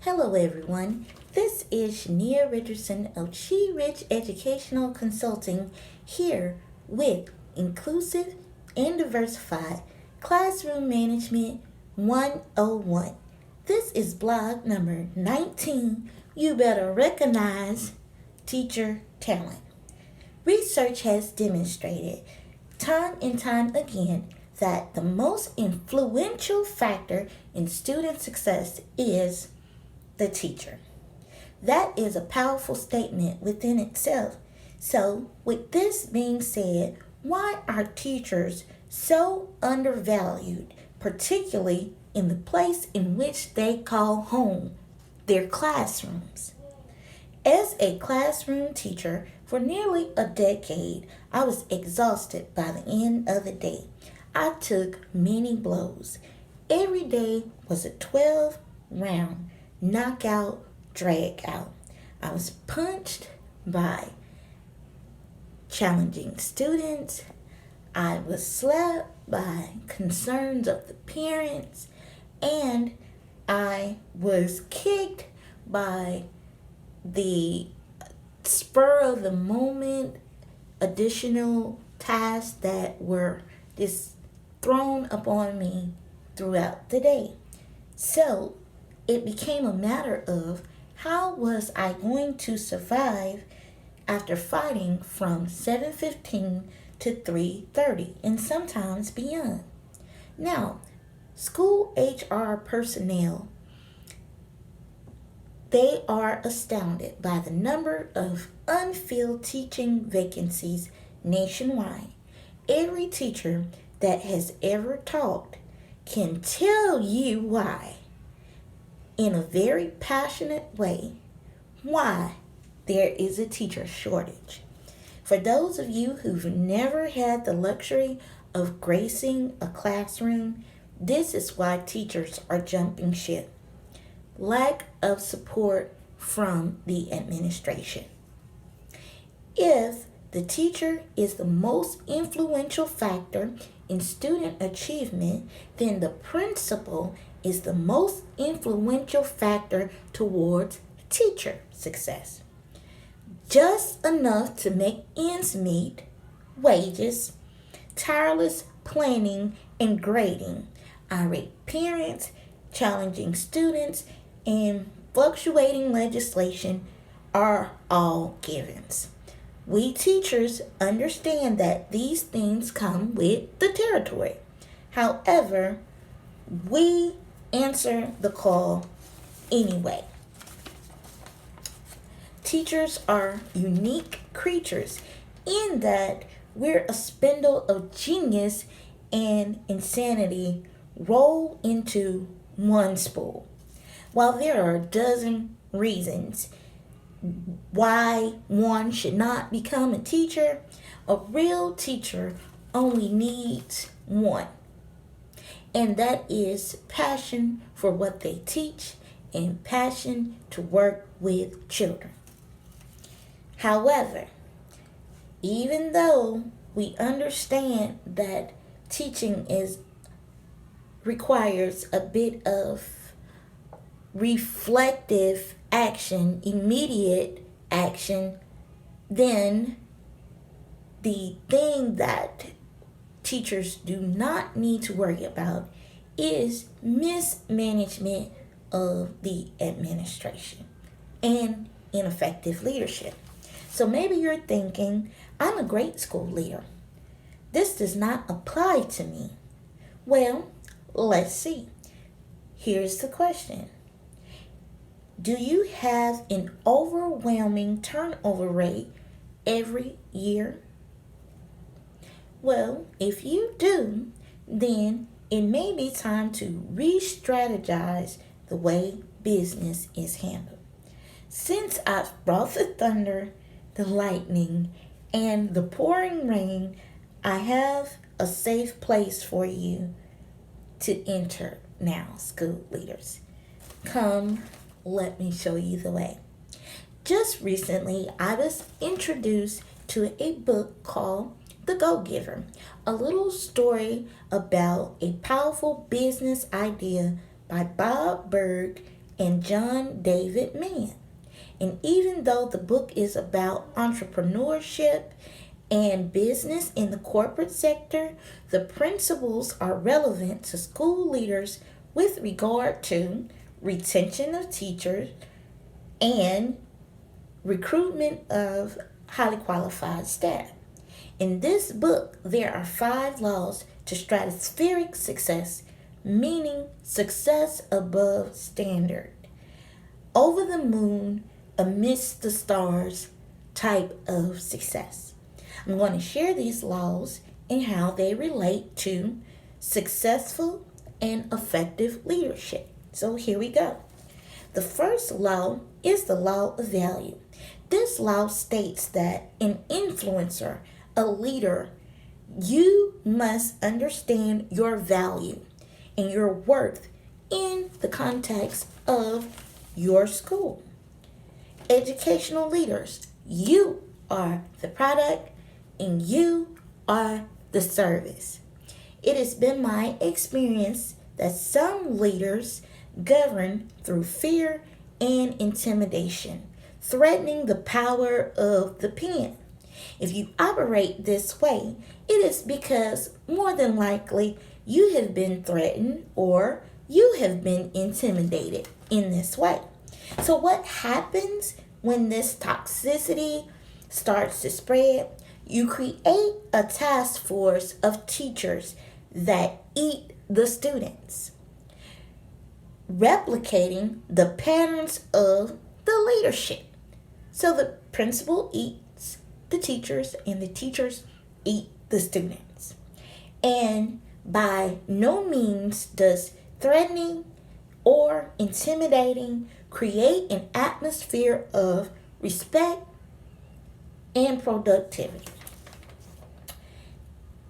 Hello everyone, this is Sheniynah Richardson of SheRich Educational Consulting here with Inclusive and Diversified Classroom Management 101. This is blog number 19, You Better Recognize Teacher Talent. Research has demonstrated time and time again that the most influential factor in student success is the teacher. That is a powerful statement within itself. So, with this being said, why are teachers so undervalued, particularly in the place in which they call home, their classrooms? As a classroom teacher for nearly a decade, I was exhausted by the end of the day. I took many blows. Every day was a 12-round knockout, drag out. I was punched by challenging students. I was slapped by concerns of the parents. And I was kicked by the spur of the moment additional tasks that were just thrown upon me throughout the day. So it became a matter of how was I going to survive after fighting from 7:15 to 3:30 and sometimes beyond. Now, school HR personnel, they are astounded by the number of unfilled teaching vacancies nationwide. Every teacher that has ever taught can tell you why, in a very passionate way, why there is a teacher shortage. For those of you who've never had the luxury of gracing a classroom, this is why teachers are jumping ship. Lack of support from the administration. If the teacher is the most influential factor in student achievement, then the principal is the most influential factor towards teacher success. Just enough to make ends meet, wages, tireless planning and grading, irate parents, challenging students, and fluctuating legislation are all givens. We teachers understand that these things come with the territory. However, we answer the call anyway. Teachers are unique creatures in that we're a spindle of genius and insanity rolled into one spool. While there are a dozen reasons why one should not become a teacher, a real teacher only needs one. And that is passion for what they teach and passion to work with children. However, even though we understand that teaching requires a bit of reflective action, immediate action, then the thing that teachers do not need to worry about is mismanagement of the administration and ineffective leadership. So maybe you're thinking, I'm a great school leader. This does not apply to me. Well, let's see. Here's the question. Do you have an overwhelming turnover rate every year? Well, if you do, then it may be time to re-strategize the way business is handled. Since I've brought the thunder, the lightning, and the pouring rain, I have a safe place for you to enter now, school leaders. Come, let me show you the way. Just recently, I was introduced to a book called The Go-Giver, a little story about a powerful business idea by Bob Berg and John David Mann. And even though the book is about entrepreneurship and business in the corporate sector, the principles are relevant to school leaders with regard to retention of teachers and recruitment of highly qualified staff. In this book, there are 5 laws to stratospheric success, meaning success above standard, over the moon, amidst the stars type of success. I'm going to share these laws and how they relate to successful and effective leadership. So here we go. The first law is the law of value. This law states that an influencer, a leader, you must understand your value and your worth in the context of your school. Educational leaders, you are the product and you are the service. It has been my experience that some leaders govern through fear and intimidation, threatening the power of the pen. If you operate this way, it is because more than likely you have been threatened or you have been intimidated in this way. So what happens when this toxicity starts to spread? You create a task force of teachers that eat the students, replicating the patterns of the leadership. So the principal eats the teachers and the teachers eat the students. And by no means does threatening or intimidating create an atmosphere of respect and productivity.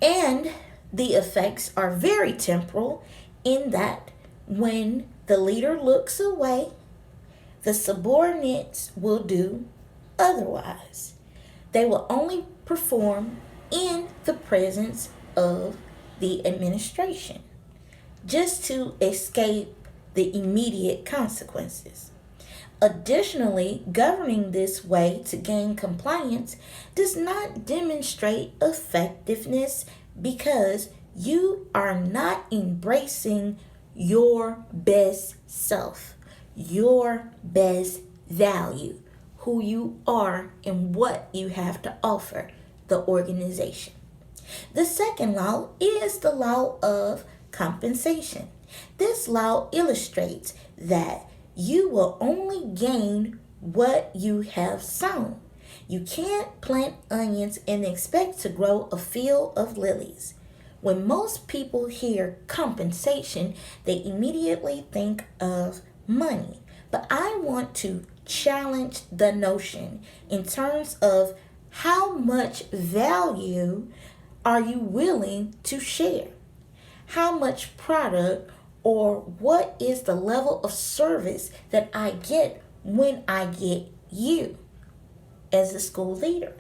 And the effects are very temporal in that when the leader looks away, the subordinates will do otherwise. They will only perform in the presence of the administration just to escape the immediate consequences. Additionally, governing this way to gain compliance does not demonstrate effectiveness because you are not embracing your best self, your best value, who you are and what you have to offer the organization. The second law is the law of compensation. This law illustrates that you will only gain what you have sown. You can't plant onions and expect to grow a field of lilies. When most people hear compensation, they immediately think of money. But I want to challenge the notion in terms of how much value are you willing to share? How much product or what is the level of service that I get when I get you as a school leader?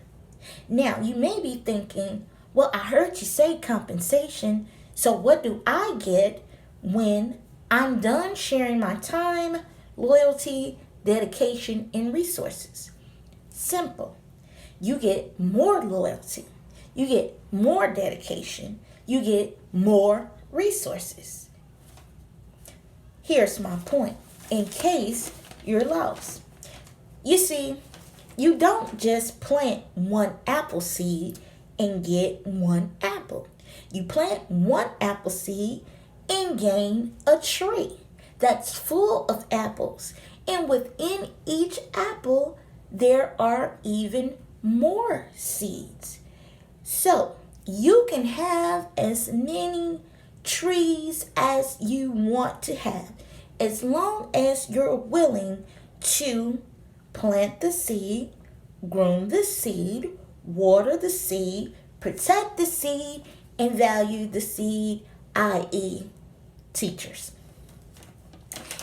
Now, you may be thinking, well, I heard you say compensation, so what do I get when I'm done sharing my time, loyalty, dedication, and resources? Simple. You get more loyalty. You get more dedication. You get more resources. Here's my point in case you're lost. You see, you don't just plant one apple seed and get one apple. You plant one apple seed and gain a tree that's full of apples. And within each apple, there are even more seeds. So you can have as many trees as you want to have, as long as you're willing to plant the seed, groom the seed, water the seed, protect the seed, and value the seed, i.e. teachers.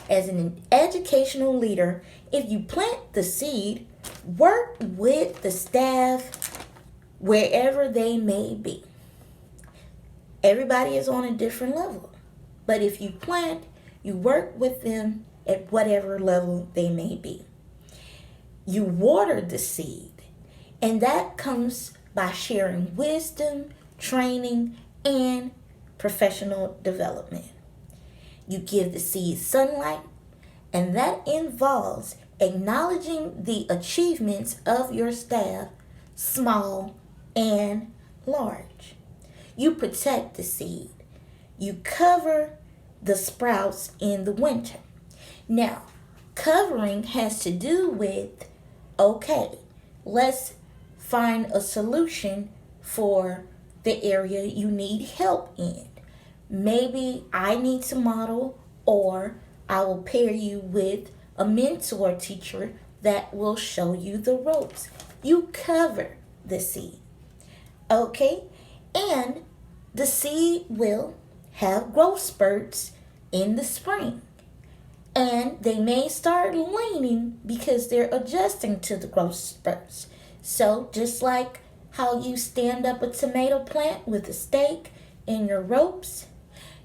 As an educational leader, if you plant the seed, work with the staff wherever they may be. Everybody is on a different level. But if you plant, you work with them at whatever level they may be. You water the seed, and that comes by sharing wisdom, training, and professional development. You give the seed sunlight, and that involves acknowledging the achievements of your staff, small and large. You protect the seed. You cover the sprouts in the winter. Now, covering has to do with, okay, let's find a solution for the area you need help in. Maybe I need to model, or I will pair you with a mentor teacher that will show you the ropes. You cover the seed. Okay? And the seed will have growth spurts in the spring. And they may start leaning because they're adjusting to the growth spurts. So just like how you stand up a tomato plant with a stake and your ropes,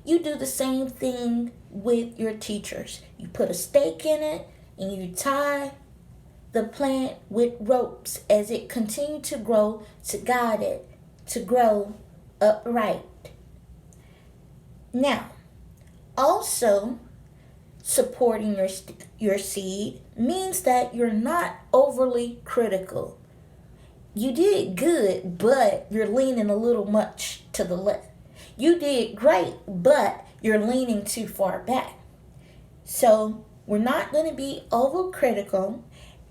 you do the same thing with your teachers. You put a stake in it and you tie the plant with ropes as it continues to grow, to guide it to grow upright. Now, also, supporting your seed means that you're not overly critical. You did good, but you're leaning a little much to the left. You did great, but you're leaning too far back. So we're not going to be overcritical,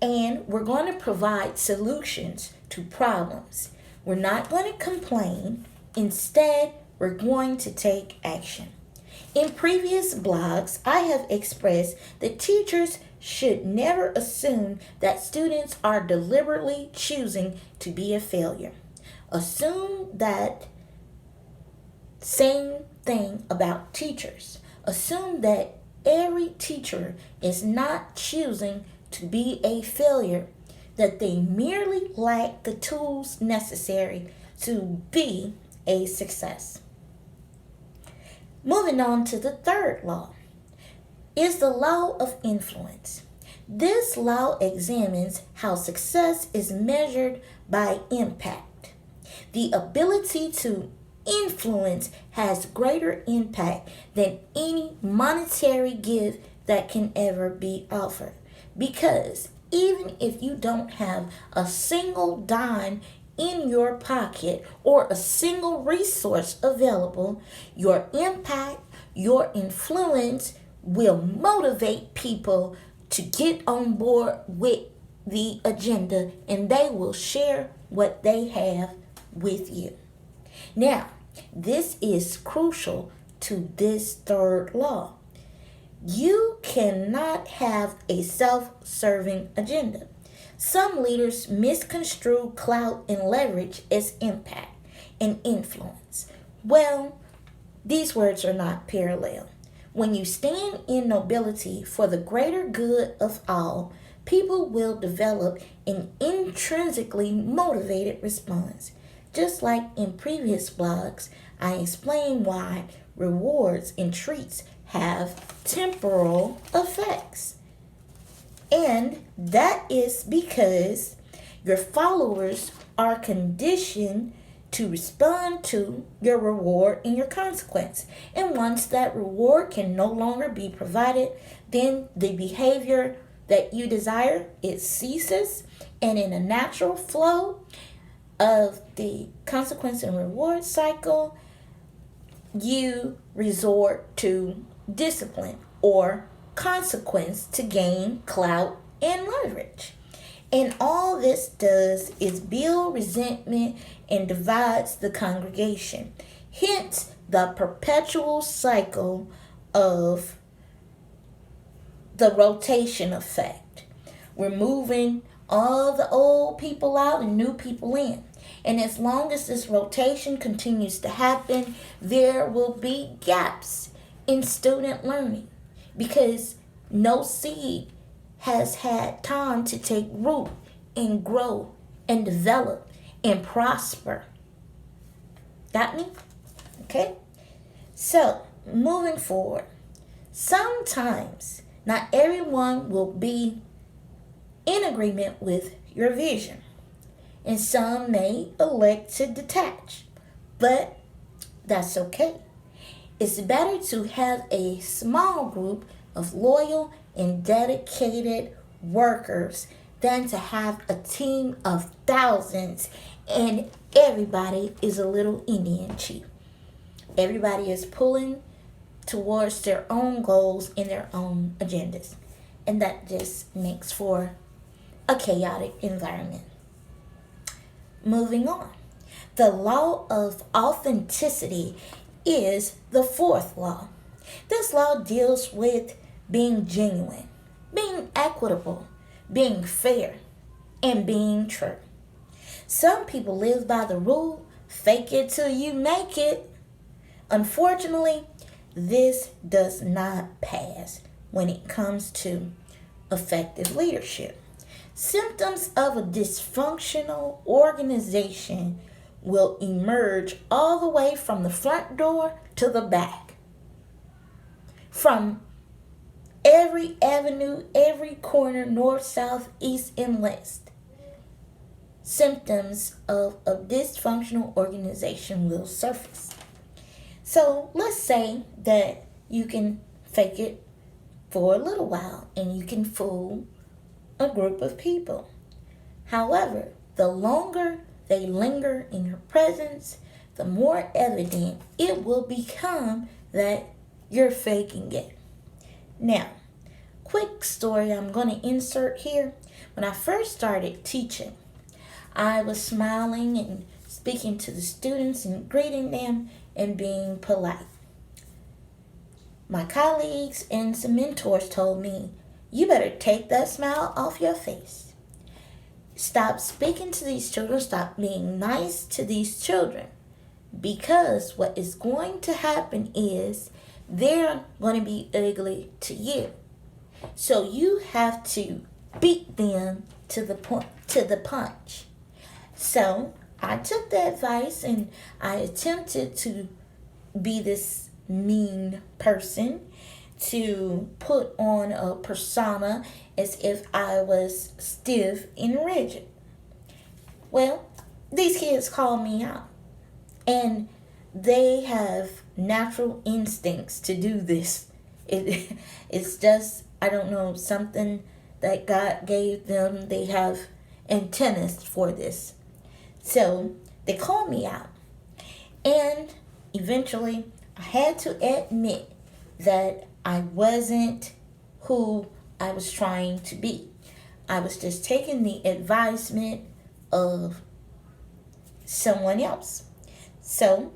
and we're going to provide solutions to problems. We're not going to complain. Instead, we're going to take action. In previous blogs, I have expressed that teachers should never assume that students are deliberately choosing to be a failure. Assume that same thing about teachers. Assume that every teacher is not choosing to be a failure, that they merely lack the tools necessary to be a success. Moving on to the third law is the law of influence. This law examines how success is measured by impact. The ability to influence has greater impact than any monetary gift that can ever be offered. Because even if you don't have a single dime in your pocket or a single resource available, your impact, your influence will motivate people to get on board with the agenda, and they will share what they have with you. Now, this is crucial to this third law. You cannot have a self-serving agenda. Some leaders misconstrue clout and leverage as impact and influence. Well, these words are not parallel. When you stand in nobility for the greater good of all, people will develop an intrinsically motivated response. Just like in previous blogs, I explained why rewards and treats have temporal effects. And that is because your followers are conditioned to respond to your reward and your consequence. And once that reward can no longer be provided, then the behavior that you desire, it ceases. And in a natural flow of the consequence and reward cycle, you resort to discipline or consequence to gain clout and leverage. And all this does is build resentment and divides the congregation. Hence the perpetual cycle of the rotation effect. We're moving all the old people out and new people in. And as long as this rotation continues to happen, there will be gaps in student learning, because no seed has had time to take root and grow and develop and prosper. Got me? Okay? So, moving forward, sometimes Not everyone will be in agreement with your vision, and some may elect to detach, but that's okay. It's better to have a small group of loyal and dedicated workers than to have a team of thousands and everybody is a little Indian chief. Everybody is pulling towards their own goals and their own agendas. And that just makes for a chaotic environment. Moving on. The law of authenticity is the fourth law. This law deals with being genuine, being equitable, being fair, and being true. Some people live by the rule, fake it till you make it. Unfortunately, this does not pass when it comes to effective leadership. Symptoms of a dysfunctional organization will emerge all the way from the front door to the back. From every avenue, every corner, north, south, east, and west. Symptoms of a dysfunctional organization will surface. So let's say that you can fake it for a little while and you can fool a group of people. However, the longer they linger in your presence, the more evident it will become that you're faking it. Now, quick story I'm going to insert here. When I first started teaching, I was smiling and speaking to the students and greeting them and being polite. My colleagues and some mentors told me, you better take that smile off your face. Stop speaking to these children. Stop being nice to these children. Because what is going to happen is they're going to be ugly to you. So you have to beat them to the punch. So I took the advice and I attempted to be this mean person, to put on a persona as if I was stiff and rigid. Well, these kids call me out, and they have natural instincts to do this. It's just, I don't know, something that God gave them. They have antennas for this. So they called me out, and eventually I had to admit that I wasn't who I was trying to be. I was just taking the advisement of someone else. So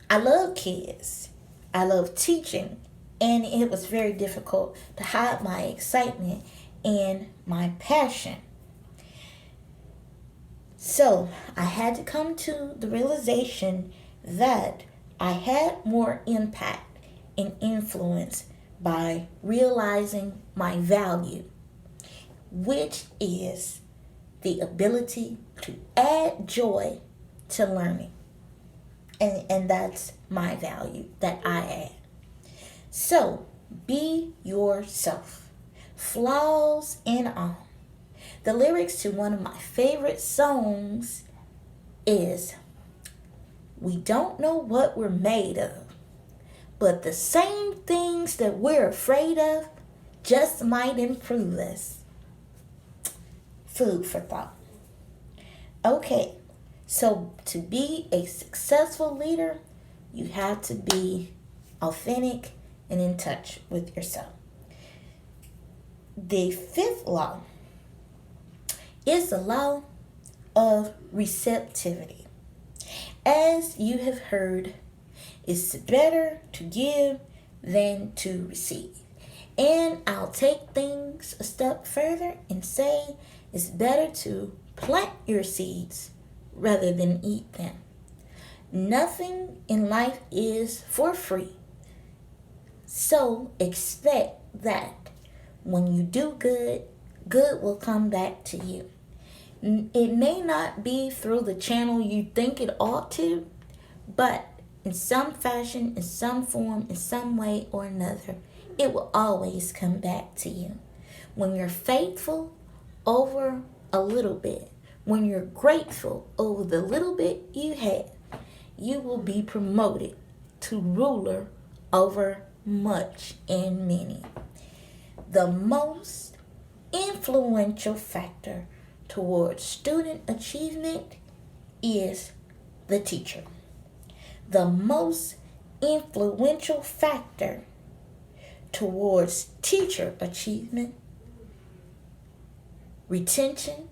I love kids. I love teaching. And it was very difficult to hide my excitement and my passion. So I had to come to the realization that I had more impact and influence by realizing my value, which is the ability to add joy to learning. And that's my value that I add. So be yourself, flaws and all. The lyrics to one of my favorite songs is, we don't know what we're made of, but the same things that we're afraid of just might improve us. Food for thought. Okay, so to be a successful leader, you have to be authentic and in touch with yourself. The fifth law is the law of receptivity. As you have heard, it's better to give than to receive. And I'll take things a step further and say it's better to plant your seeds rather than eat them. Nothing in life is for free. So expect that when you do good, good will come back to you. It may not be through the channel you think it ought to, but in some fashion, in some form, in some way or another, it will always come back to you. When you're faithful over a little bit, when you're grateful over the little bit you had, you will be promoted to ruler over much and many. The most influential factor towards student achievement is the teacher. The most influential factor towards teacher achievement, retention,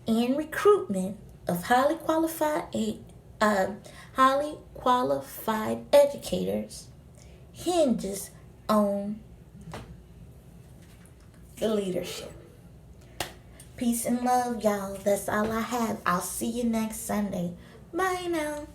and recruitment of highly qualified educators hinges on the leadership. Peace and love, y'all. That's all I have. I'll see you next Sunday. Bye now.